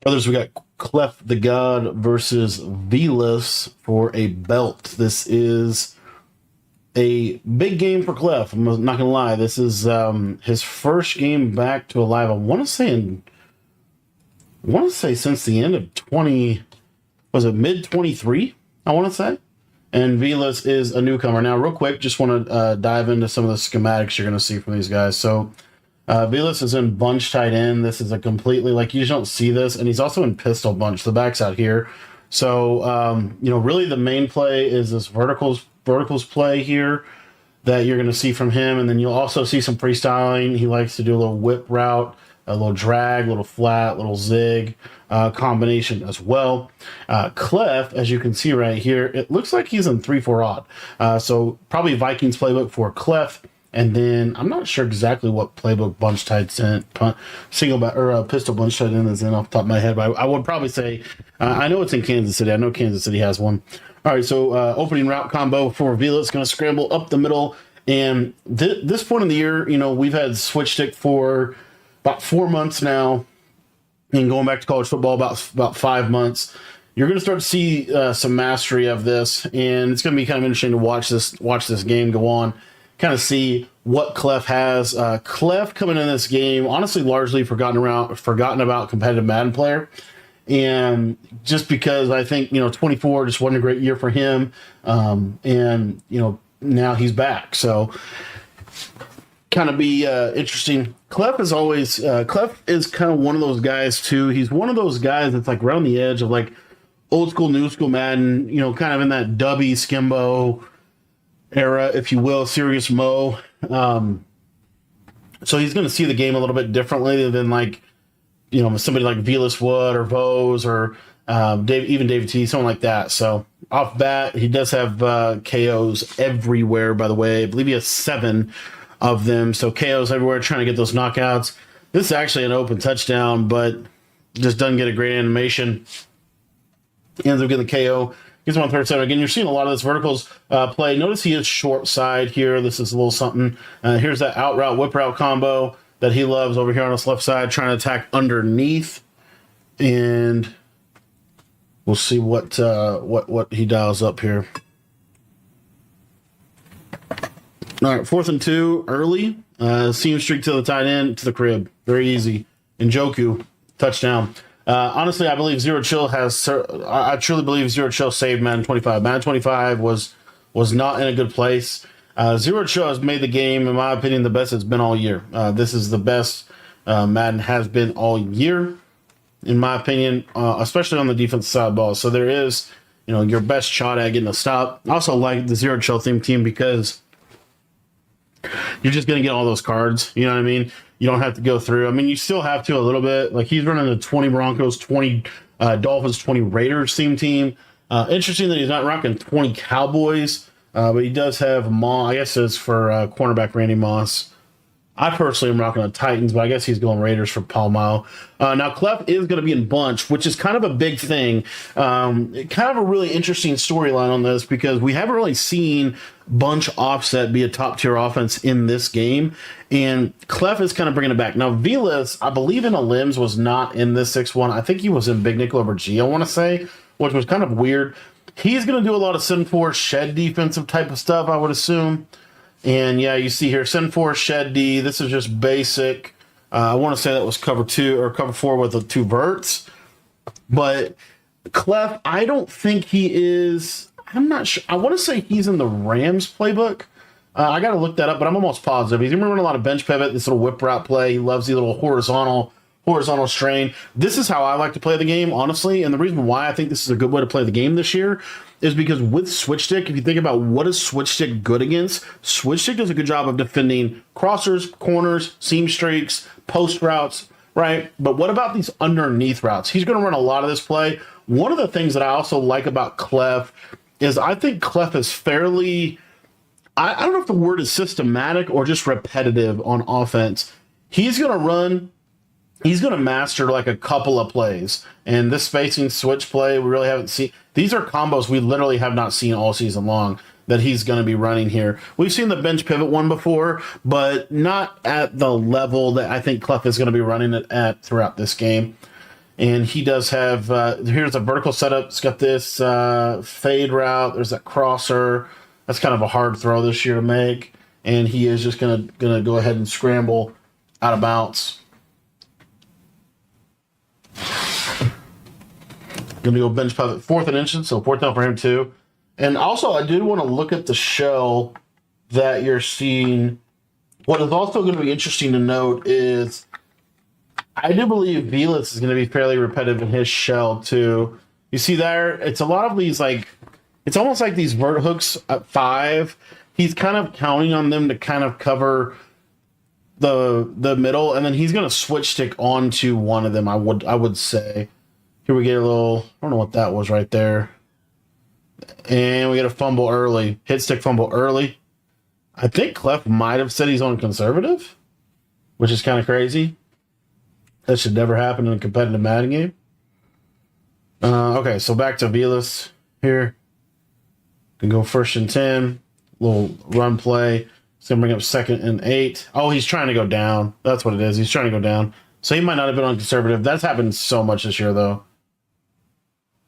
Brothers, we got Clef the God versus Velas for a belt. This is a big game for Clef. I'm not gonna lie. This is his first game back to Alive. I want to say since the end of 20, was it mid 23? I want to say. And Velas is a newcomer. Now, real quick, just want to dive into some of the schematics you're going to see from these guys. So, Velas is in bunch tight end. This is a completely, like, you just don't see this. And he's also in pistol bunch. The back's out here. So, really the main play is this verticals play here that you're going to see from him. And then you'll also see some freestyling. He likes to do a little whip route, a little drag, a little flat, a little zig combination as well. Clef, as you can see right here, it looks like he's in 3-4 odd. So probably Vikings playbook for Clef. And then I'm not sure exactly what playbook bunch tight end, pistol bunch tight end is in off the top of my head, but I would probably say I know it's in Kansas City. I know Kansas City has one. All right, so opening route combo for Velas, going to scramble up the middle. And this point in the year, we've had switch stick for about 4 months now, and going back to college football about 5 months. You're going to start to see some mastery of this, and it's going to be kind of interesting to watch this game go on, kind of see what Clef has. Clef coming in this game, honestly, largely forgotten about competitive Madden player, and just because I think 24 just wasn't a great year for him, and now he's back, so kind of be interesting. Clef is kind of one of those guys too. He's one of those guys that's like around the edge of like old school, new school Madden, kind of in that Dubby Skimbo era, if you will, Serious Mo. So he's going to see the game a little bit differently than like, somebody like Velas Wood or Vose or David T, someone like that. So off bat, he does have KOs everywhere, by the way. I believe he has 7 of them. So KOs everywhere, trying to get those knockouts. This is actually an open touchdown, but just doesn't get a great animation. Ends up getting the KO. Gets 137. Again, you're seeing a lot of this verticals play. Notice he is short side here. This is a little something. Here's that out route, whip route combo that he loves over here on his left side, trying to attack underneath. And we'll see what he dials up here. All right, 4th and 2 early. Seam streak to the tight end, to the crib. Very easy. Njoku, touchdown. Honestly, I believe Zero Chill I truly believe Zero Chill saved Madden 25. Madden 25 was not in a good place. Zero Chill has made the game, in my opinion, the best it's been all year. This is the best Madden has been all year, in my opinion, especially on the defensive side of the ball. So there is, your best shot at getting a stop. I also like the Zero Chill theme team because you're just going to get all those cards. You know what I mean? You don't have to go through. I mean, you still have to a little bit. Like, he's running a 20 Broncos, 20 Dolphins, 20 Raiders theme team. Interesting that he's not rocking 20 Cowboys, but he does have Moss. I guess it's for cornerback Randy Moss. I personally am rocking the Titans, but I guess he's going Raiders for Paul Mile. Now, Clef is going to be in bunch, which is kind of a big thing. Kind of a really interesting storyline on this because we haven't really seen bunch offset be a top-tier offense in this game, and Clef is kind of bringing it back. Now, Velas, I believe in a limbs, was not in this 6-1. I think he was in Big Nickel over G, I want to say, which was kind of weird. He's going to do a lot of 7-4 shed defensive type of stuff, I would assume. And yeah, you see here, send 4, shed D. This is just basic. I want to say that was cover 2 or cover 4 with the 2 verts. But Clef, I don't think he is. I'm not sure. I want to say he's in the Rams playbook. I got to look that up, but I'm almost positive. He's going to run a lot of bench pivot, this little whip route play. He loves the little horizontal strain. This is how I like to play the game, honestly. And the reason why I think this is a good way to play the game this year is because with switch stick, if you think about what is switch stick good against, switch stick does a good job of defending crossers, corners, seam streaks, post routes, right? But what about these underneath routes? He's going to run a lot of this play. One of the things that I also like about Clef is I think Clef is fairly, I don't know if the word is systematic or just repetitive on offense. He's going to master like a couple of plays. And this spacing switch play, we really haven't seen. These are combos we literally have not seen all season long that he's going to be running here. We've seen the bench pivot one before, but not at the level that I think Clef is going to be running it at throughout this game. And he does have, here's a vertical setup. It's got this fade route. There's that crosser. That's kind of a hard throw this year to make. And he is just gonna go ahead and scramble out of bounds. Gonna go bench pivot 4th and inches, so 4th down for him too. And also, I did want to look at the shell that you're seeing. What is also going to be interesting to note is I do believe Velas is going to be fairly repetitive in his shell too. You see there, it's a lot of these like, it's almost like these vert hooks at 5. He's kind of counting on them to kind of cover the middle, and then he's going to switch stick onto one of them. I would say. Here we get a little, I don't know what that was right there. And we get a fumble early. Hit stick fumble early. I think Clef might have said he's on conservative, which is kind of crazy. That should never happen in a competitive Madden game. Okay, so back to Velas here. Can go 1st and 10. Little run play. It's going to bring up 2nd and 8. Oh, he's trying to go down. That's what it is. He's trying to go down. So he might not have been on conservative. That's happened so much this year, though.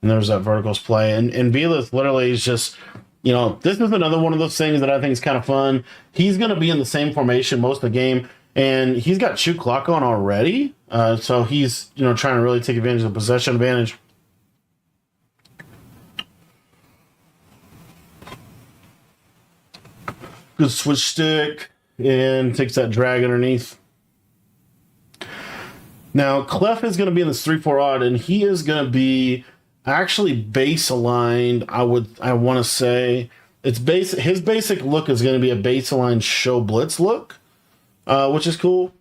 And there's that verticals play. And Velas literally is just, this is another one of those things that I think is kind of fun. He's going to be in the same formation most of the game, and he's got shoot clock on already. So he's, trying to really take advantage of the possession advantage. Good switch stick, and takes that drag underneath. Now, Clef is going to be in this 3-4 odd, and he is going to be actually base aligned. I want to say it's his basic look is going to be a base aligned show blitz look, which is cool.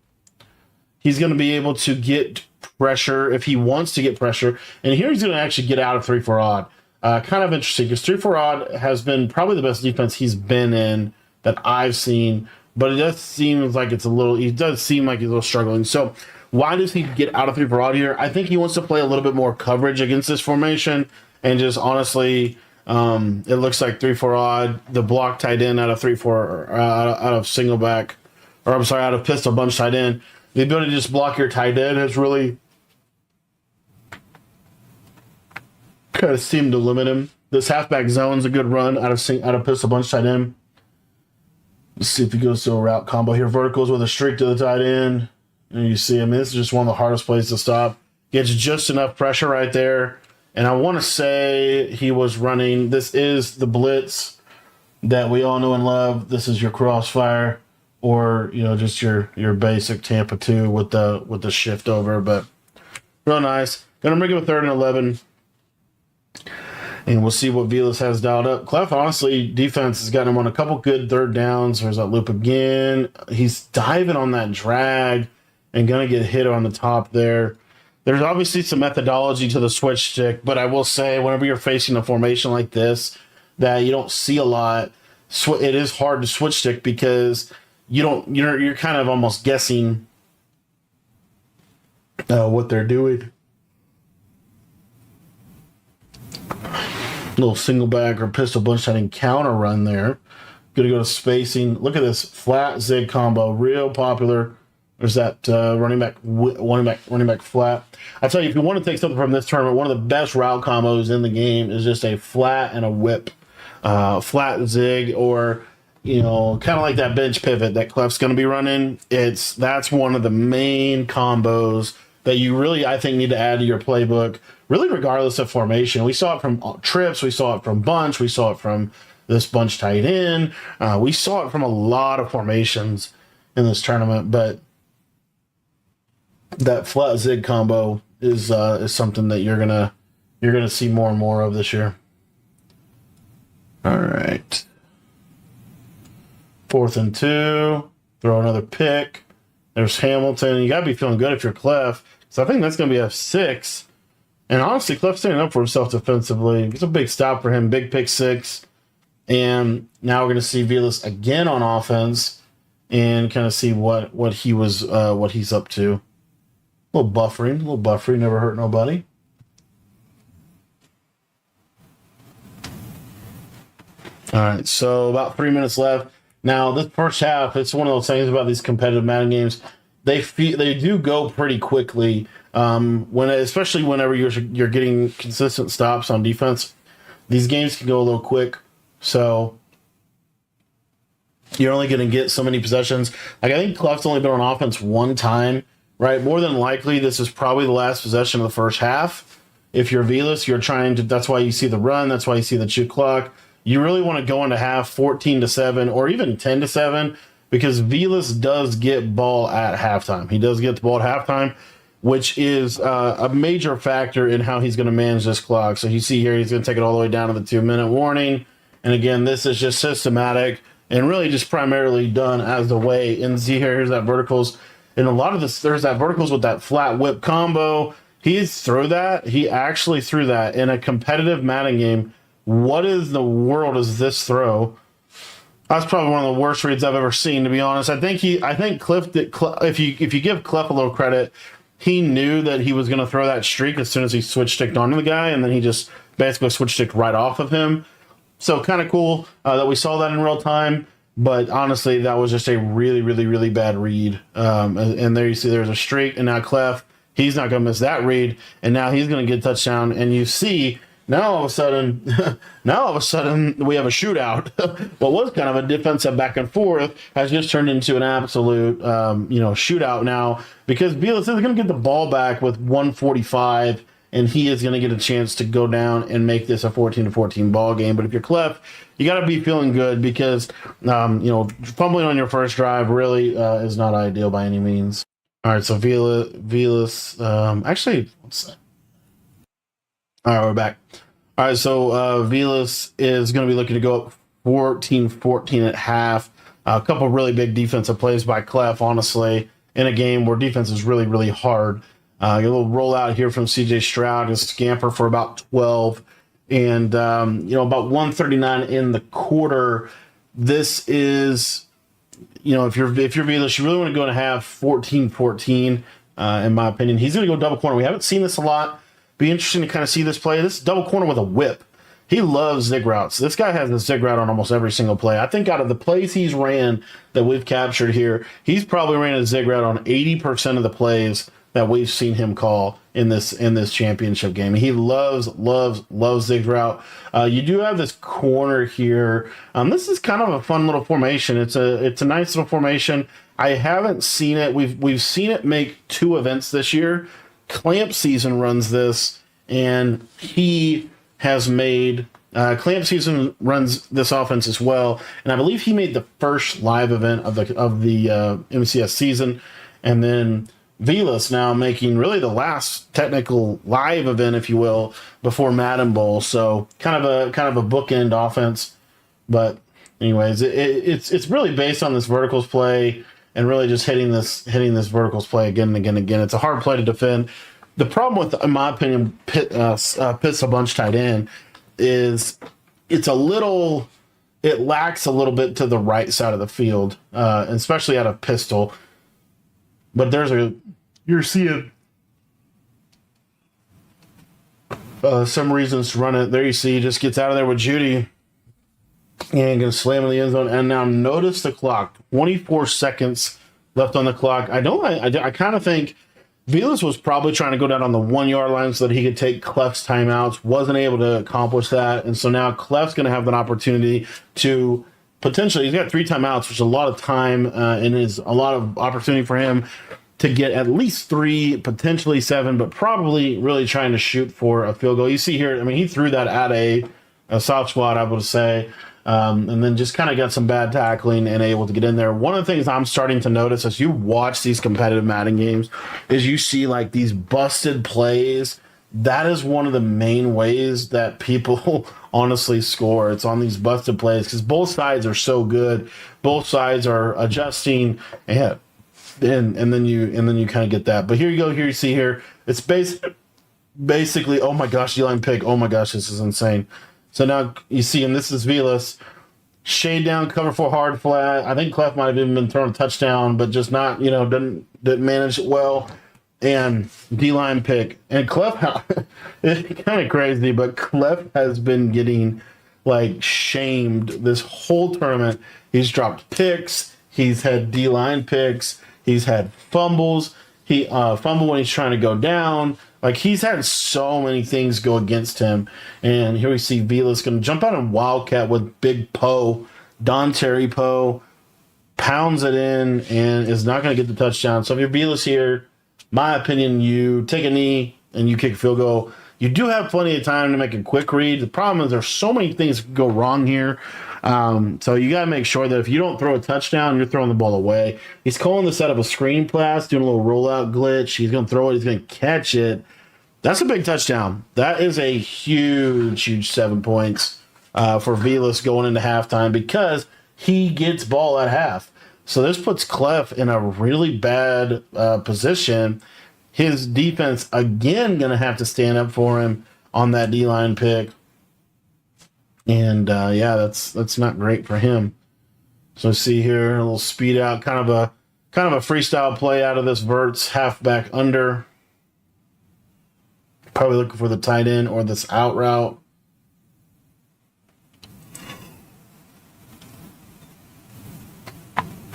He's going to be able to get pressure if he wants to get pressure, and here he's going to actually get out of 3-4 odd. Kind of interesting because 3-4 odd has been probably the best defense he's been in that I've seen, but it does seem like it's a little. He does seem like he's a little struggling. So. Why does he get out of 3-4 odd here? I think he wants to play a little bit more coverage against this formation, and just honestly, it looks like 3-4 odd. The block tight end out of 3-4, out of single back, or I'm sorry, out of pistol bunch tight end. The ability to just block your tight end has really kind of seemed to limit him. This halfback zone's a good run out of pistol bunch tight end. Let's see if he goes to a route combo here. Verticals with a streak to the tight end. And you see, this is just one of the hardest places to stop. Gets just enough pressure right there. And I want to say he was running, this is the blitz that we all know and love. This is your crossfire, or, just your basic Tampa 2 with the shift over. But real nice. Gonna bring him a 3rd and 11. And we'll see what Velas has dialed up. Clef, honestly, defense has gotten him on a couple good 3rd downs. There's that loop again. He's diving on that drag and going to get hit on the top there. There's obviously some methodology to the switch stick, but I will say whenever you're facing a formation like this that you don't see a lot, it is hard to switch stick because you're kind of almost guessing what they're doing. Little single back or pistol bunch tight end counter run there. Going to go to spacing. Look at this flat zig combo, real popular. There's that running back flat. I tell you, if you want to take something from this tournament, one of the best route combos in the game is just a flat and a whip, flat zig, or kind of like that bench pivot that Clef's going to be running. That's one of the main combos that you really, I think, need to add to your playbook. Really, regardless of formation. We saw it from trips. We saw it from bunch. We saw it from this bunch tight end. We saw it from a lot of formations in this tournament, but that flat zig combo is something that you're gonna see more and more of this year. All right, 4th and 2. Throw another pick. There's Hamilton. You gotta be feeling good if you're Clef. So I think that's gonna be a 6. And honestly, Clef's standing up for himself defensively. It's a big stop for him. Big pick 6. And now we're gonna see Velas again on offense and kind of see what he's up to. A little buffering, never hurt nobody. All right, so about 3 minutes left. Now, this first half, it's one of those things about these competitive Madden games. They do go pretty quickly. Especially whenever you're getting consistent stops on defense, these games can go a little quick. So you're only going to get so many possessions. Like, I think Clef's only been on offense one time, right? More than likely, this is probably the last possession of the first half. If you're Velas, you're trying to. That's why you see the run. That's why you see the shoot clock. You really want to go into half 14-7 or even 10-7 because Velas does get ball at halftime. He does get the ball at halftime, which is a major factor in how he's going to manage this clock. So you see here, he's going to take it all the way down to the 2-minute warning. And again, this is just systematic and really just primarily done as the way. And see here, here's that verticals. And a lot of this, there's that verticals with that flat whip combo. He actually threw that in a competitive Madden game. What is the world is this throw? That's probably one of the worst reads I've ever seen, to be honest. I think Cliff did, if you give Cliff a little credit, he knew that he was going to throw that streak as soon as he switch sticked onto the guy, and then he just basically switch sticked right off of him. So kind of cool that we saw that in real time, but honestly, that was just a really, really, really bad read. And there you see there's a streak, and now Clef, he's not going to miss that read, and now he's going to get a touchdown. And you see now all of a sudden, we have a shootout. What was kind of a defensive back and forth has just turned into an absolute shootout now because Velas is going to get the ball back with 1:45. And he is going to get a chance to go down and make this a 14-14 ball game. But if you're Clef, you got to be feeling good because, fumbling on your first drive really is not ideal by any means. All right, so Velas, actually, what's that? All right, we're back. All right, so Velas is going to be looking to go up 14-14 at half. A couple really big defensive plays by Clef, honestly, in a game where defense is really, really hard. A little rollout here from C.J. Stroud, a scamper for about 12, and about 139 in the quarter. This is, if you're Velas, you really want to go and have 14-14. In my opinion, he's going to go double corner. We haven't seen this a lot. Be interesting to kind of see this play. This double corner with a whip. He loves zig routes. This guy has a zig route on almost every single play. I think out of the plays he's ran that we've captured here, he's probably ran a zig route on 80% of the plays that we've seen him call in this championship game. He loves zig route. You do have this corner here. This is kind of a fun little formation. It's a nice little formation. I haven't seen it. We've seen it make two events this year. Clamp Season runs this, and he has made Clamp Season runs this offense as well. And I believe he made the first live event of the MCS season, and then Velas now making really the last technical live event, if you will, before Madden Bowl. So kind of a bookend offense. But anyways, it's really based on this verticals play and really just hitting this verticals play again and again and again. It's a hard play to defend. The problem with, in my opinion, Pitts a bunch tight end is it lacks a little bit to the right side of the field, especially out of pistol. But you're seeing some reasons to run it. There you see, he just gets out of there with Judy and gonna slam in the end zone. And now notice the clock, 24 seconds left on the clock. I kind of think Velas was probably trying to go down on the 1 yard line so that he could take Clef's timeouts. Wasn't able to accomplish that, and so now Clef's going to have an opportunity to potentially. He's got 3 timeouts, which is a lot of time and is a lot of opportunity for him to get at least 3, potentially 7, but probably really trying to shoot for a field goal. You see here, I mean, he threw that at a soft squat, I would say. And then just kind of got some bad tackling and able to get in there. One of the things I'm starting to notice as you watch these competitive Madden games is you see like these busted plays. That is one of the main ways that people honestly score. It's on these busted plays because both sides are so good. Both sides are adjusting, and then you kind of get that. But here you go. Here you see here. It's basically, oh my gosh, D-line pick. Oh my gosh, this is insane. So now you see, and this is Velas, shade down, cover 4 hard flat. I think Clef might have even been thrown a touchdown, but just not, didn't manage it well. And D-line pick. And Clef, it's kind of crazy, but Clef has been getting like shamed this whole tournament. He's dropped picks. He's had D-line picks. He's had fumbles. He fumbled when he's trying to go down. Like, he's had so many things go against him. And here we see Vilas going to jump out and Wildcat with Big Poe. Don Terry Poe pounds it in and is not going to get the touchdown. So if you're Vilas here, my opinion, you take a knee and you kick a field goal. You do have plenty of time to make a quick read. The problem is there's so many things that can go wrong here. So you got to make sure that if you don't throw a touchdown, you're throwing the ball away. He's calling this out of a screen pass, doing a little rollout glitch. He's going to throw it. He's going to catch it. That's a big touchdown. That is a huge, huge 7 points for Vilas going into halftime because he gets ball at half. So this puts Clef in a really bad position. His defense, again, going to have to stand up for him on that D-line pick. And, yeah, that's not great for him. So see here, a little speed out, kind of a freestyle play out of this Verts halfback under. Probably looking for the tight end or this out route.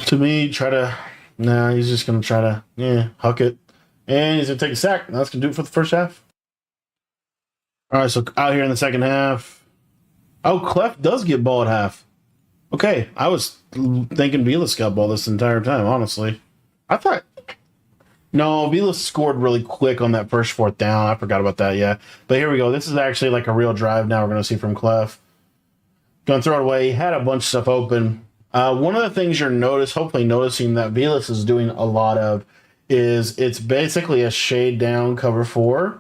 To me, he's just going to try to, huck it. And he's going to take a sack. That's going to do it for the first half. All right, so out here in the second half. Oh, Clef does get ball at half. Okay, I was thinking Vilas got ball this entire time, honestly. I thought... No, Vilas scored really quick on that first fourth down. I forgot about that, yeah. But here we go. This is actually like a real drive now we're going to see from Clef. Going to throw it away. He had a bunch of stuff open. One of the things you're hopefully noticing that Vilas is doing a lot of is it's basically a shade down cover 4.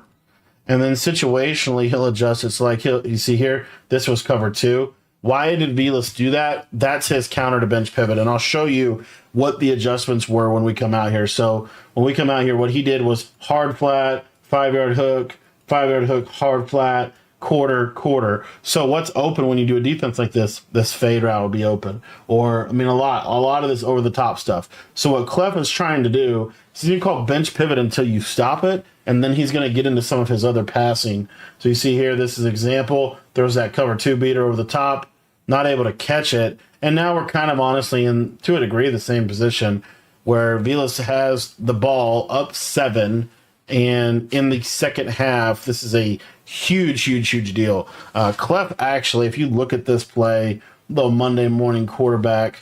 And then situationally, he'll adjust. It's like, you see here, this was cover 2. Why did Vilas do that? That's his counter to bench pivot. And I'll show you what the adjustments were when we come out here. So when we come out here, what he did was hard flat, 5-yard hook, 5-yard hook, hard flat, quarter. So what's open when you do a defense like this? This fade route will be open. Or, I mean, a lot of this over the top stuff. So what Clef is trying to do is he's going to call bench pivot until you stop it, and then he's going to get into some of his other passing. So you see here, this is example. There's that cover 2 beater over the top, not able to catch it. And now we're kind of honestly in, to a degree, the same position where Vilas has the ball up 7, and in the second half, this is a huge deal. Clef actually, if you look at this play, little Monday morning quarterback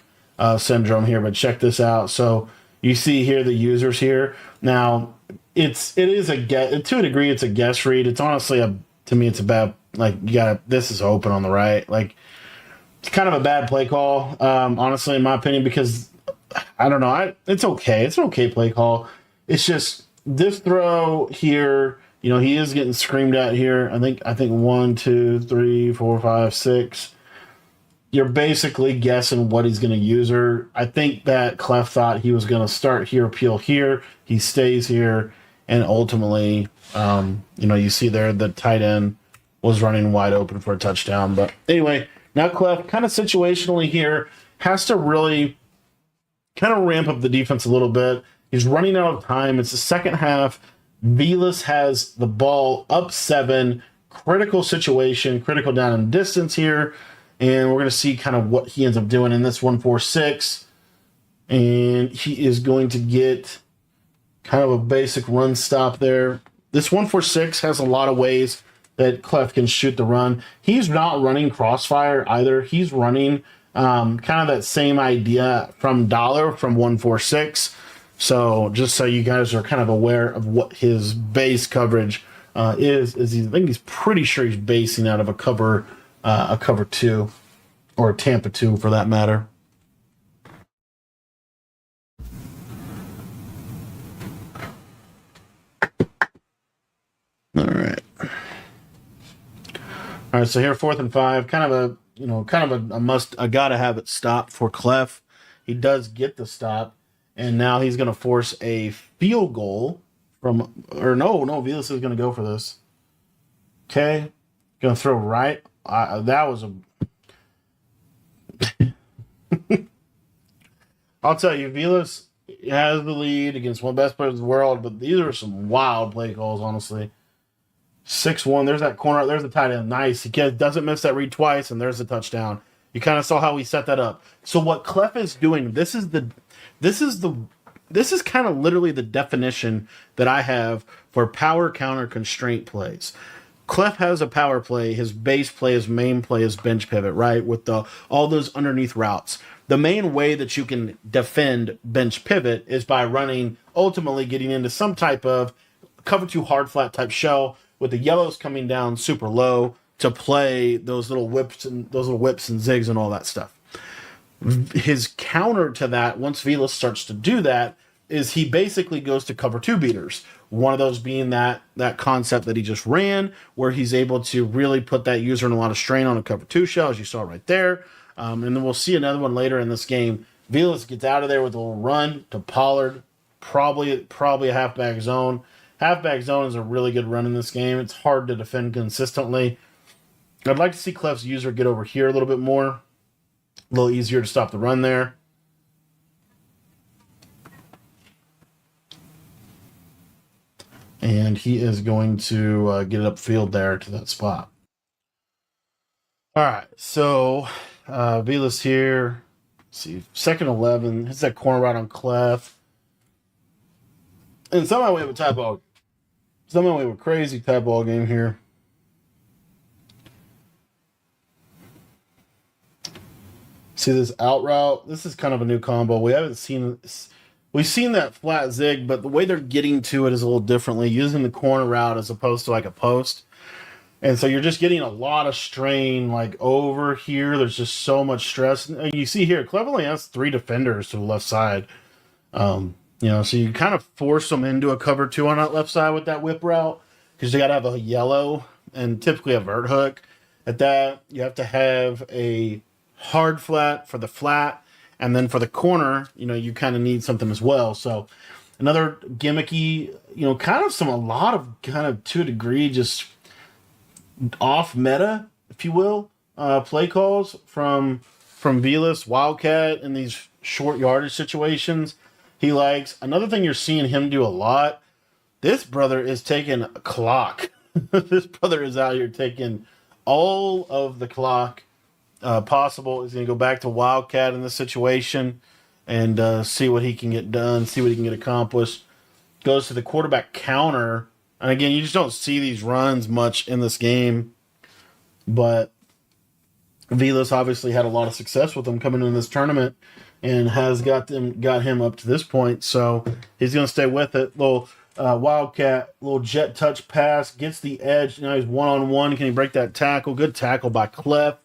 syndrome here, but check this out. So you see here the users here. Now it is a guess, to a degree, it's a guess read. It's honestly to me, it's a bad, like, this is open on the right. Like, it's kind of a bad play call, honestly, in my opinion, because I don't know. It's okay. It's an okay play call. It's just this throw here. You know, he is getting screamed at here. I think 1, 2, 3, 4, 5, 6. You're basically guessing what he's going to use her. I think that Clef thought he was going to start here, peel here. He stays here, and ultimately, you see there the tight end was running wide open for a touchdown. But anyway, now Clef kind of situationally here has to really kind of ramp up the defense a little bit. He's running out of time. It's the second half. Vilas has the ball up 7, critical situation, critical down and distance here, and we're going to see kind of what he ends up doing in this 1-4-6, and he is going to get kind of a basic run stop there. This 1-4-6 has a lot of ways that Clef can shoot the run. He's not running crossfire either. He's running kind of that same idea from Dollar from 1-4-6. So just so you guys are kind of aware of what his base coverage is I think he's pretty sure he's basing out of a cover 2 or a Tampa 2 for that matter. All right. So here 4th and 5, kind of a gotta have it stop for Clef. He does get the stop. And now he's going to force a field goal no, Vilas is going to go for this. Okay. Going to throw right. That was I'll tell you, Vilas has the lead against one of the best players in the world, but these are some wild play calls, honestly. 6-1. There's that corner. There's the tight end. Nice. He doesn't miss that read twice, and there's the touchdown. You kind of saw how we set that up. So what Clef is doing, this is the this is kind of literally the definition that I have for power counter constraint plays. Clef has a power play. His base play, his main play is bench pivot, right? With the all those underneath routes. The main way that you can defend bench pivot is by running, ultimately getting into some type of cover two hard flat type shell with the yellows coming down super low to play those little whips and zigs and all that stuff. His counter to that, once Velas starts to do that, is he basically goes to cover two beaters. One of those being that concept that he just ran, where he's able to really put that user in a lot of strain on a cover two shell, as you saw right there. And then we'll see another one later in this game. Velas gets out of there with a little run to Pollard, probably a halfback zone. Halfback zone is a really good run in this game. It's hard to defend consistently. I'd like to see Clef's user get over here a little bit more. A little easier to stop the run there. And he is going to get it upfield there to that spot. All right, so Velas here. Let's see, 2nd 11. Hits that corner right on Clef. And somehow we have a tie ball. Somehow we have a crazy tie ball game here. See this out route? This is kind of a new combo. We haven't seen this. We've seen that flat zig, but the way they're getting to it is a little differently, using the corner route as opposed to like a post. And so you're just getting a lot of strain like over here. There's just so much stress. And you see here, Clef only has 3 defenders to the left side. So you kind of force them into a cover 2 on that left side with that whip route because you got to have a yellow and typically a vert hook. At that, you have to have a hard flat for the flat. And then for the corner, you kind of need something as well. So another gimmicky, a lot of to a degree, just off meta, if you will, play calls from Velas, Wildcat in these short yardage situations. He likes. Another thing you're seeing him do a lot, this brother is taking a clock. This brother is out here taking all of the clock possible. He's going to go back to Wildcat in this situation and see what he can get done, see what he can get accomplished. Goes to the quarterback counter. And again, you just don't see these runs much in this game. But Velas obviously had a lot of success with them coming in this tournament and has got him up to this point. So he's going to stay with it. Little Wildcat, little jet touch pass, gets the edge. Now he's one-on-one. Can he break that tackle? Good tackle by Clef.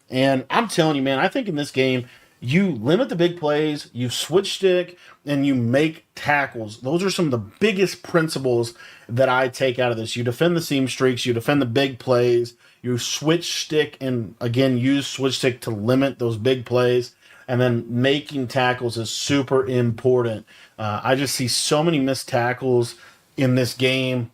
And I'm telling you, man, I think in this game, you limit the big plays, you switch stick, and you make tackles. Those are some of the biggest principles that I take out of this. You defend the seam streaks, you defend the big plays, you switch stick, and again, use switch stick to limit those big plays. And then making tackles is super important. I just see so many missed tackles in this game,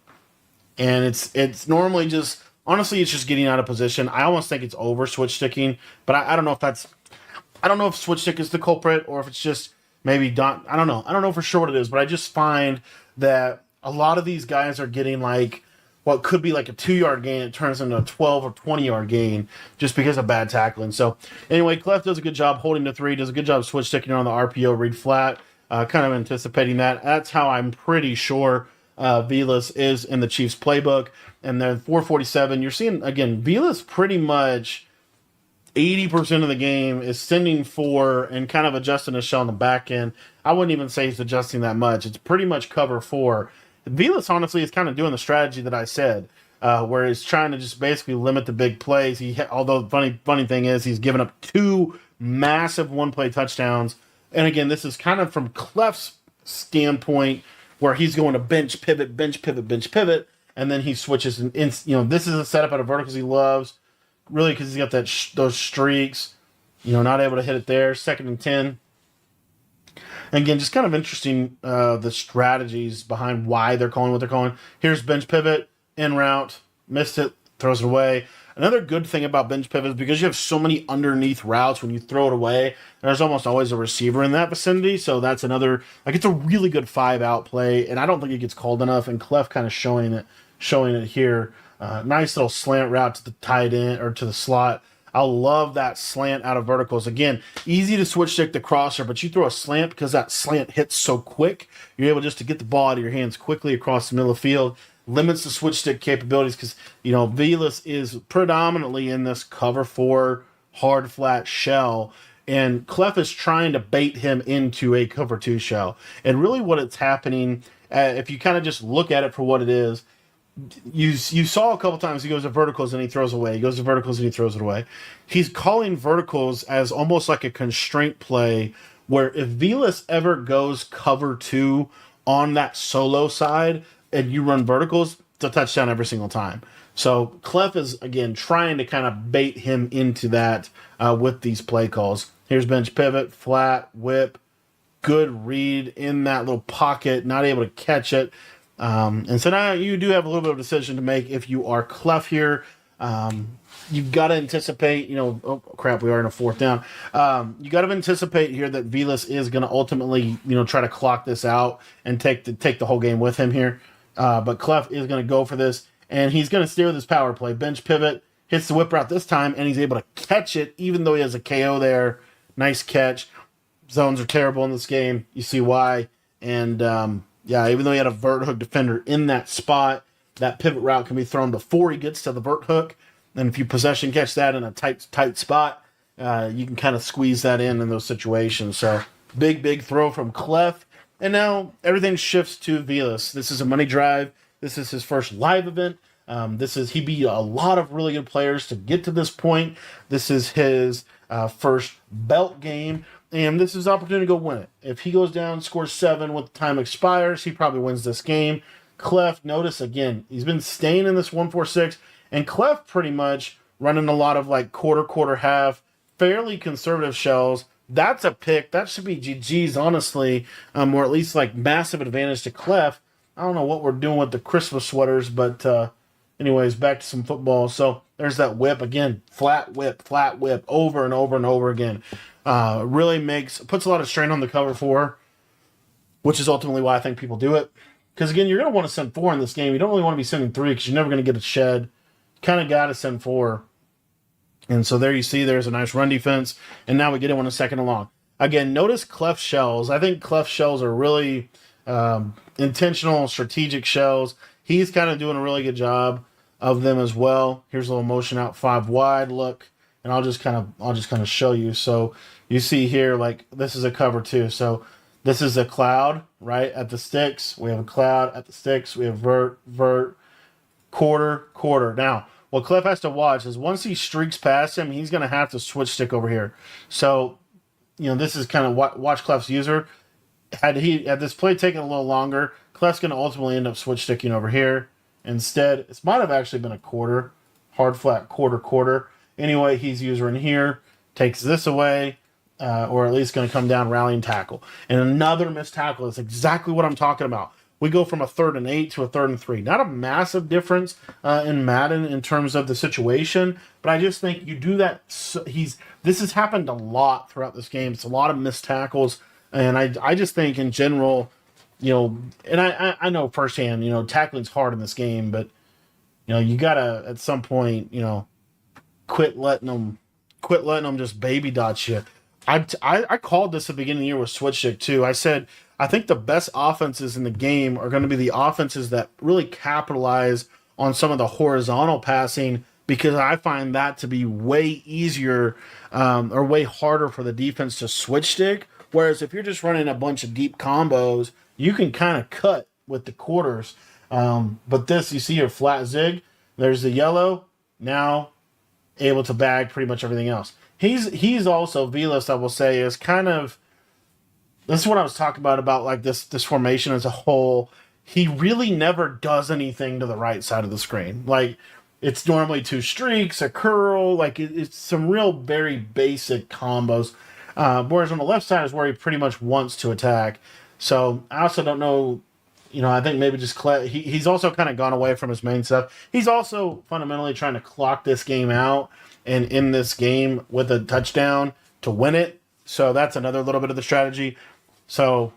and it's normally just... Honestly, it's just getting out of position. I almost think it's over switch sticking, but I don't know if I don't know if switch stick is the culprit or if it's just maybe I don't know. I don't know for sure what it is, but I just find that a lot of these guys are getting like what could be like a 2-yard gain. It turns into a 12 or 20-yard gain just because of bad tackling. So anyway, Clef does a good job holding to 3, does a good job switch sticking on the RPO read flat, kind of anticipating that. That's how I'm pretty sure Velas is in the Chiefs playbook. And then 447, you're seeing, again, Velas pretty much 80% of the game is sending 4 and kind of adjusting his shell on the back end. I wouldn't even say he's adjusting that much. It's pretty much cover 4. Velas, honestly, is kind of doing the strategy that I said, where he's trying to just basically limit the big plays. Although the funny thing is he's given up 2 massive one-play touchdowns. And again, this is kind of from Clef's standpoint where he's going to bench pivot, and then he switches. And this is a setup out of verticals he loves, really, because he's got those streaks. Not able to hit it there. 2nd and 10. And again, just kind of interesting the strategies behind why they're calling what they're calling. Here's bench pivot, en route, missed it, throws it away. Another good thing about bench pivot is because you have so many underneath routes, when you throw it away, there's almost always a receiver in that vicinity. So that's another, it's a really good 5-out play, and I don't think it gets called enough. And Clef kind of showing it here. Nice little slant route to the tight end or to the slot. I love that slant out of verticals. Again, easy to switch stick the crosser, but you throw a slant because that slant hits so quick. You're able just to get the ball out of your hands quickly across the middle of the field. Limits the switch stick capabilities because, Velas is predominantly in this cover 4 hard flat shell. And Clef is trying to bait him into a cover 2 shell. And really what it's happening, if you kind of just look at it for what it is, you saw a couple times he goes to verticals and he throws away. He goes to verticals and he throws it away. He's calling verticals as almost like a constraint play where if Velas ever goes cover 2 on that solo side and you run verticals, it's a touchdown every single time. So Clef is, again, trying to kind of bait him into that with these play calls. Here's bench pivot, flat, whip, good read in that little pocket, not able to catch it. And so now you do have a little bit of a decision to make if you are Clef here. You've got to anticipate, oh crap, we are in a 4th down. You got to anticipate here that Velas is going to ultimately, try to clock this out and take the whole game with him here. But Clef is going to go for this, and he's going to steer this power play. Bench pivot, hits the whip route this time, and he's able to catch it, even though he has a KO there. Nice catch. Zones are terrible in this game. You see why. And, even though he had a vert hook defender in that spot, that pivot route can be thrown before he gets to the vert hook. And if you possession catch that in a tight spot, you can kind of squeeze that in those situations. So big throw from Clef. And now everything shifts to Velas. This is a money drive. This is his first live event. He beat a lot of really good players to get to this point. This is his first belt game. And this is his opportunity to go win it. If he goes down, scores 7 with the time expires, he probably wins this game. Clef, notice again, he's been staying in this 1-4-6, and Clef pretty much running a lot of like quarter, half, fairly conservative shells. That's a pick. That should be GG's, honestly, or at least like massive advantage to Clef. I don't know what we're doing with the Christmas sweaters, but anyways, back to some football. So there's that whip again, flat whip, over and over and over again. Really puts a lot of strain on the cover 4, which is ultimately why I think people do it. Because again, you're going to want to send 4 in this game. You don't really want to be sending 3 because you're never going to get a shed. Kind of got to send 4. And so there you see there's a nice run defense. And now we get it on a 2nd and long. Again, notice Clef shells. I think Clef shells are really intentional, strategic shells. He's kind of doing a really good job of them as well. Here's a little motion out 5 wide look. And I'll just kind of show you. So you see here, like this is a cover 2. So this is a cloud, right, at the sticks. We have a cloud at the sticks. We have vert, quarter. Now, what Clef has to watch is once he streaks past him, he's going to have to switch stick over here. So, this is kind of watch Clef's user. Had this play taken a little longer, Clef's going to ultimately end up switch sticking over here. Instead, it might have actually been a quarter, hard flat quarter. Anyway, he's user in here, takes this away, or at least going to come down rallying tackle. And another missed tackle. That's exactly what I'm talking about. We go from a 3rd and 8 to a 3rd and 3. Not a massive difference in Madden in terms of the situation, but I just think you do that. This has happened a lot throughout this game. It's a lot of missed tackles, and I just think in general, and I know firsthand, tackling's hard in this game, but you gotta at some point, quit letting them just baby dot you. I called this at the beginning of the year with switch stick too. I said I think the best offenses in the game are going to be the offenses that really capitalize on some of the horizontal passing, because I find that to be way easier or way harder for the defense to switch stick. Whereas if you're just running a bunch of deep combos, you can kind of cut with the quarters. But this, you see your flat zig, there's the yellow, now able to bag pretty much everything else. He's also, Velas, I will say, is kind of, this is what I was talking about like this formation as a whole. He really never does anything to the right side of the screen. Like, it's normally 2 streaks, a curl, like it's some real very basic combos. Whereas on the left side is where he pretty much wants to attack. So I also don't know, I think maybe just he's also kind of gone away from his main stuff. He's also fundamentally trying to clock this game out and in this game with a touchdown to win it. So that's another little bit of the strategy. So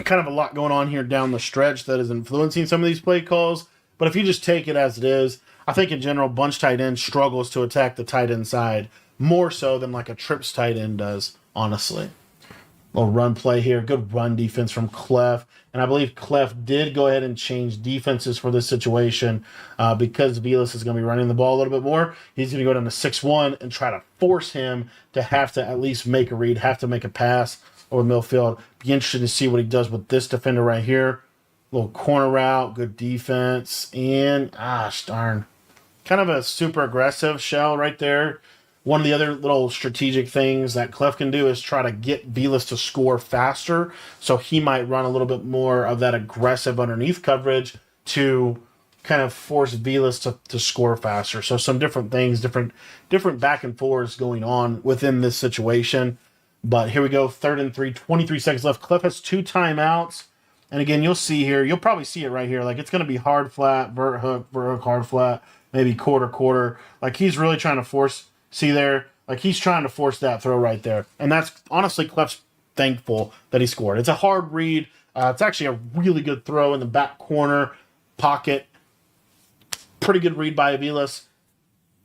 kind of a lot going on here down the stretch that is influencing some of these play calls. But if you just take it as it is, I think in general, bunch tight end struggles to attack the tight end side more so than like a trips tight end does, honestly. Little run play here. Good run defense from Clef. And I believe Clef did go ahead and change defenses for this situation because Vilas is going to be running the ball a little bit more. He's going to go down to 6-1 and try to force him to have to at least make a read, have to make a pass over Millfield. Be interested to see what he does with this defender right here. Little corner route, good defense. And, darn. Kind of a super aggressive shell right there. One of the other little strategic things that Clef can do is try to get Vilas to score faster. So he might run a little bit more of that aggressive underneath coverage to kind of force Vilas to score faster. So some different things, different back and forths going on within this situation. But here we go, 3rd and 3, 23 seconds left. Clef has 2 timeouts. And again, you'll see here, you'll probably see it right here. Like it's going to be hard flat, vert hook, hard flat, maybe quarter. Like he's really trying to force. See there? Like, he's trying to force that throw right there. And that's, honestly, Clef's thankful that he scored. It's a hard read. It's actually a really good throw in the back corner pocket. Pretty good read by Vilas.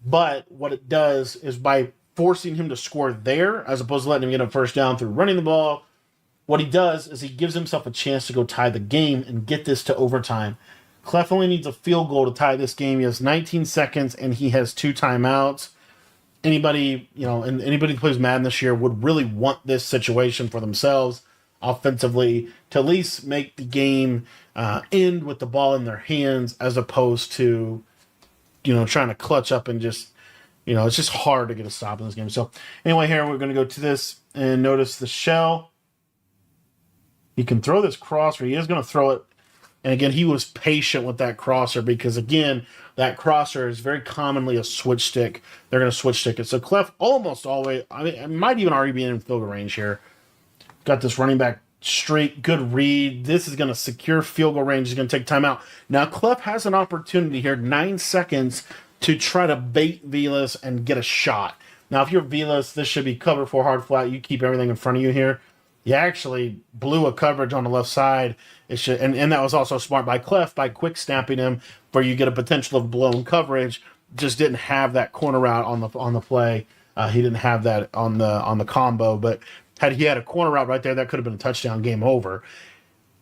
But what it does is by forcing him to score there, as opposed to letting him get a first down through running the ball, what he does is he gives himself a chance to go tie the game and get this to overtime. Clef only needs a field goal to tie this game. He has 19 seconds, and he has 2 timeouts. Anybody, and anybody who plays Madden this year would really want this situation for themselves offensively to at least make the game end with the ball in their hands as opposed to, trying to clutch up and just, it's just hard to get a stop in this game. So anyway, here we're going to go to this and notice the shell. He can throw this crosser. He is going to throw it. And again, he was patient with that crosser because, again, that crosser is very commonly a switch stick. They're going to switch stick it. So Clef almost always, it might even already be in field goal range here. Got this running back straight, good read. This is going to secure field goal range. He's going to take timeout. Now, Clef has an opportunity here, 9 seconds, to try to bait Vilas and get a shot. Now, if you're Vilas, this should be cover 4 hard flat. You keep everything in front of you here. You actually blew a coverage on the left side. It should, and that was also smart by Clef by quick snapping him where you get a potential of blown coverage. Just didn't have that corner route on the play. He didn't have that on the combo. But had he had a corner route right there, that could have been a touchdown, game over.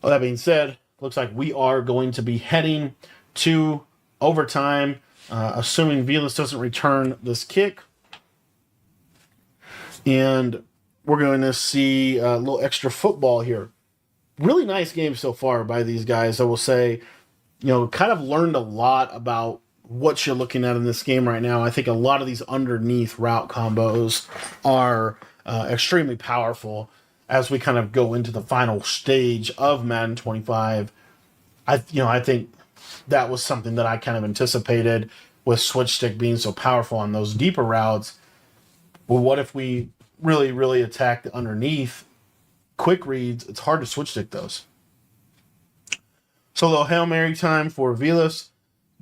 Well, that being said, looks like we are going to be heading to overtime, assuming Vilas doesn't return this kick. And we're going to see a little extra football here. Really nice game so far by these guys. I will say, kind of learned a lot about what you're looking at in this game right now. I think a lot of these underneath route combos are extremely powerful as we kind of go into the final stage of Madden 25. I think that was something that I kind of anticipated with switch stick being so powerful on those deeper routes. Well, what if we really attack the underneath quick reads? It's hard to switch stick those. So a little Hail Mary time for Vilas.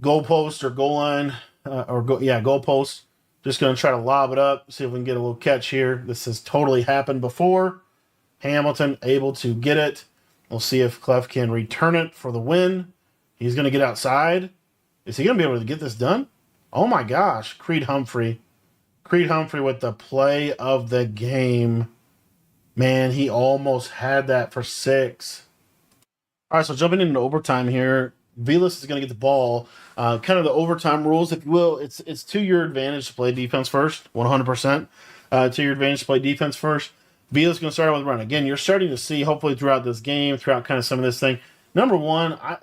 Goal post or goal line, goal post. Just going to try to lob it up, see if we can get a little catch here. This has totally happened before. Hamilton able to get it. We'll see if Clef can return it for the win. He's going to get outside. Is he going to be able to get this done? Oh my gosh, Creed Humphrey with the play of the game. Man, he almost had that for 6. All right, so jumping into overtime here. Vilas is going to get the ball. Kind of the overtime rules, if you will. It's to your advantage to play defense first, 100%. To your advantage to play defense first. Vilas is going to start out with a run. Again, you're starting to see, hopefully throughout this game, throughout kind of some of this thing. Number one, I'm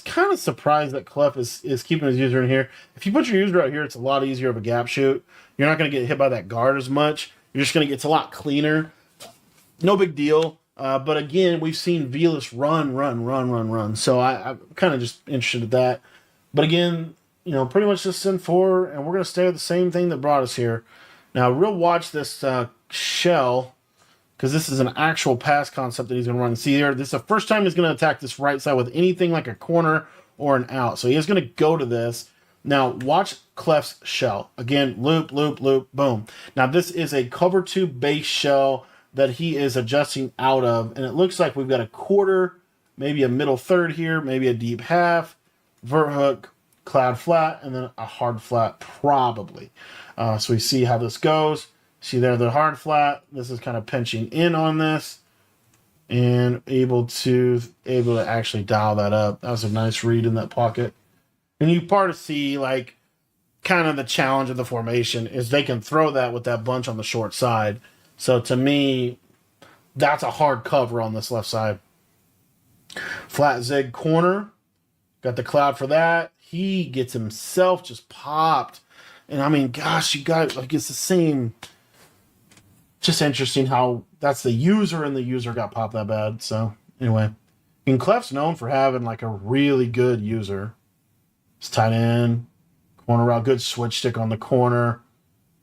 kind of surprised that Clef is keeping his user in here. If you put your user out here, it's a lot easier of a gap shoot. You're not going to get hit by that guard as much. You're just going to get, it's a lot cleaner. No big deal. But again, we've seen Vilas run. So I'm kind of just interested in that. But again, pretty much just send 4, and we're going to stay with the same thing that brought us here. Now, we'll watch this shell, because this is an actual pass concept that he's going to run. See here, this is the first time he's going to attack this right side with anything like a corner or an out. So he is going to go to this. Now, watch Clef's shell. Again, loop, boom. Now, this is a cover 2 base shell that he is adjusting out of. And it looks like we've got a quarter, maybe a middle third here, maybe a deep half. vert hook, cloud flat, and then a hard flat probably. So we see how this goes. See there the hard flat. This is kind of pinching in on this and able to actually dial that up. That was a nice read in that pocket. And you part of see like kind of the challenge of the formation is they can throw that with that bunch on the short side. So to me, that's a hard cover on this left side. Flat zig corner. Got the cloud for that. He gets himself just popped. And I mean, gosh, you got like it's the same. Just interesting how that's the user and the user got popped that bad. So anyway, and Clef's known for having like a really good user. It's tight end, corner route, good switch stick on the corner.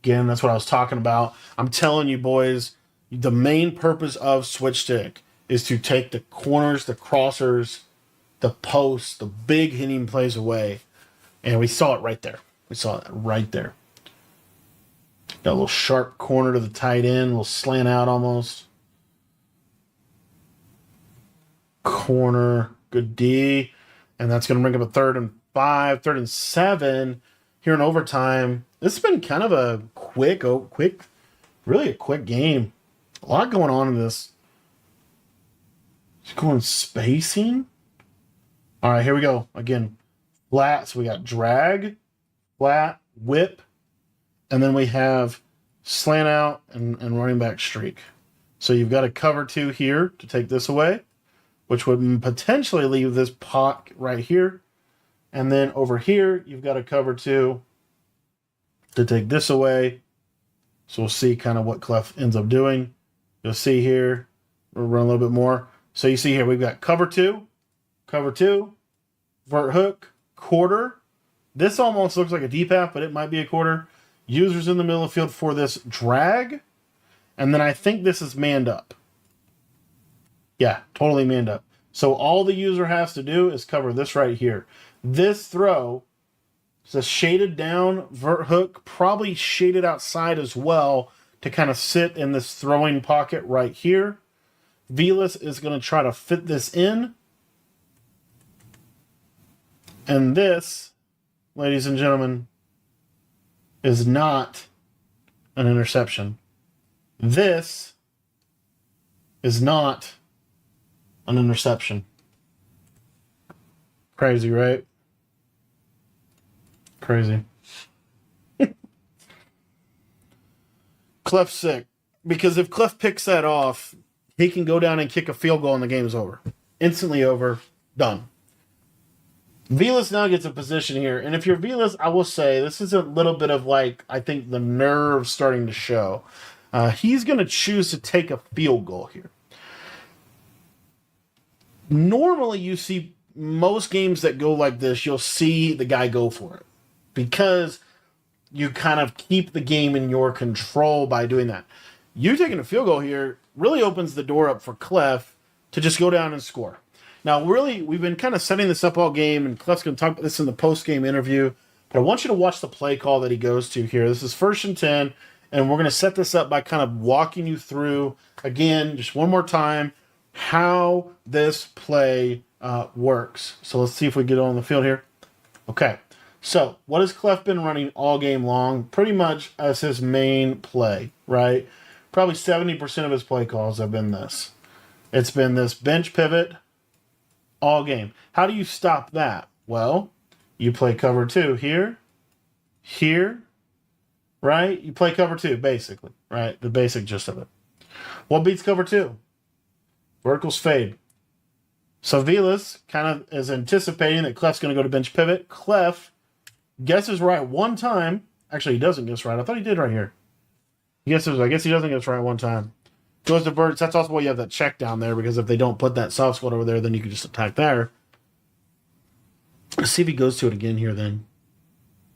Again, that's what I was talking about. I'm telling you, boys, the main purpose of switch stick is to take the corners, the crossers, the posts, the big hitting plays away. And we saw it right there. We saw it right there. Got a little sharp corner to the tight end, a little slant out almost. Corner, good D. And that's going to bring up a 3rd and 5, 3rd and 7 here in overtime. This has been kind of a really a quick game. A lot going on in this. Just going spacing. All right, here we go. Again, flat. So we got drag, flat, whip, and then we have slant out and running back streak. So you've got a cover 2 here to take this away, which would potentially leave this pot right here. And then over here, you've got a cover 2 to take this away. So we'll see kind of what Clef ends up doing. You'll see here, we'll run a little bit more. So you see here, we've got cover 2, vert hook, quarter. This almost looks like a deep half, but it might be a quarter. Users in the middle of the field for this drag. And then I think this is manned up. Yeah, totally manned up. So all the user has to do is cover this right here. This throw is a shaded down vert hook, probably shaded outside as well to kind of sit in this throwing pocket right here. Velas is going to try to fit this in. And this, ladies and gentlemen, is not an interception. This is not an interception. Crazy, right? Crazy. Clef's sick. Because if Clef picks that off, he can go down and kick a field goal and the game's over. Instantly over. Done. Velas now gets a position here. And if you're Velas, I will say this is a little bit of like, I think the nerve starting to show. He's going to choose to take a field goal here. Normally you see most games that go like this, you'll see the guy go for it. Because you kind of keep the game in your control by doing that. You taking a field goal here really opens the door up for Clef to just go down and score. Now, really, we've been kind of setting this up all game, and Clef's going to talk about this in the post-game interview, but I want you to watch the play call that he goes to here. This is 1st and 10, and we're going to set this up by kind of walking you through, again, just one more time, how this play works. So let's see if we get on the field here. Okay, so what has Clef been running all game long? Pretty much as his main play, right? Probably 70% of his play calls have been this. It's been this bench pivot all game. How do you stop that? Well, you play cover 2 here, right? You play cover 2, basically, right? The basic gist of it. What beats cover 2? Verticals fade. So Velas kind of is anticipating that Clef's going to go to bench pivot. Clef guesses right one time. Actually, he doesn't guess right. I thought he did right here. I guess he doesn't guess right one time. Goes to verts. That's also why you have that check down there, because if they don't put that soft spot over there, then you can just attack there. Let's see if he goes to it again here then.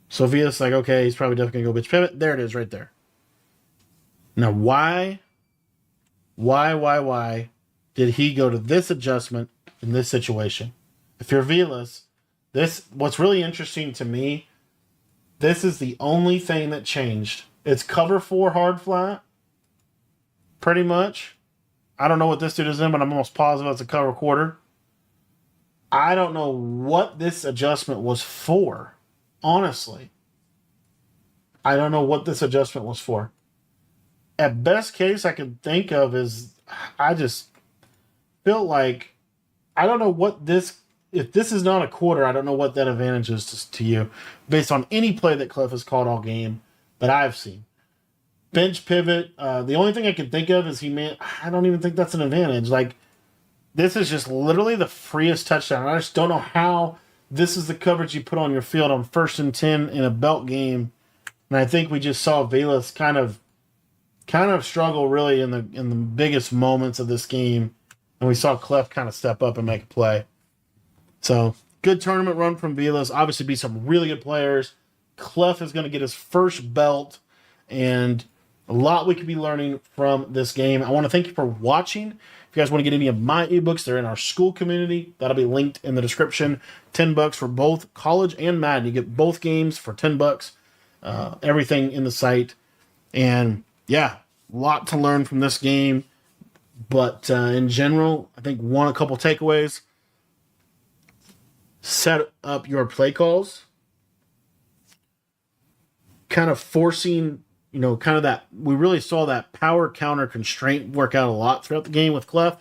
So Velas like, okay, he's probably definitely going to go bench pivot. There it is right there. Now, why did he go to this adjustment in this situation? If you're Velas, what's really interesting to me, this is the only thing that changed. It's cover 4 hard flat, pretty much. I don't know what this dude is in, but I'm almost positive it's a cover quarter. I don't know what this adjustment was for. Honestly, I don't know what this adjustment was for. At best case, I could think of is I just feel like I don't know what this. If this is not a quarter, I don't know what that advantage is to you, based on any play that Cliff has called all game that I've seen. Bench pivot. The only thing I can think of is he made. I don't even think that's an advantage. Like this is just literally the freest touchdown. I just don't know how this is the coverage you put on your field on 1st and 10 in a belt game. And I think we just saw Velas kind of struggle really in the biggest moments of this game, and we saw Clef kind of step up and make a play. So good tournament run from Velas. Obviously, be some really good players. Clef is going to get his first belt, and a lot we could be learning from this game. I want to thank you for watching. If you guys want to get any of my ebooks, they're in our school community. That'll be linked in the description. $10 for both college and Madden. You get both games for $10. Everything in the site. And yeah, a lot to learn from this game. But in general, I think a couple takeaways. Set up your play calls. Kind of forcing, kind of that. We really saw that power counter constraint work out a lot throughout the game with Clef.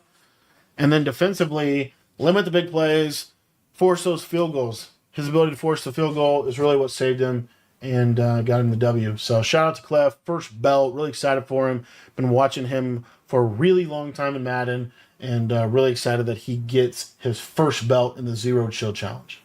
And then defensively, limit the big plays, force those field goals. His ability to force the field goal is really what saved him and got him the W. So shout out to Clef, first belt, really excited for him. Been watching him for a really long time in Madden, and really excited that he gets his first belt in the Zero Chill Challenge.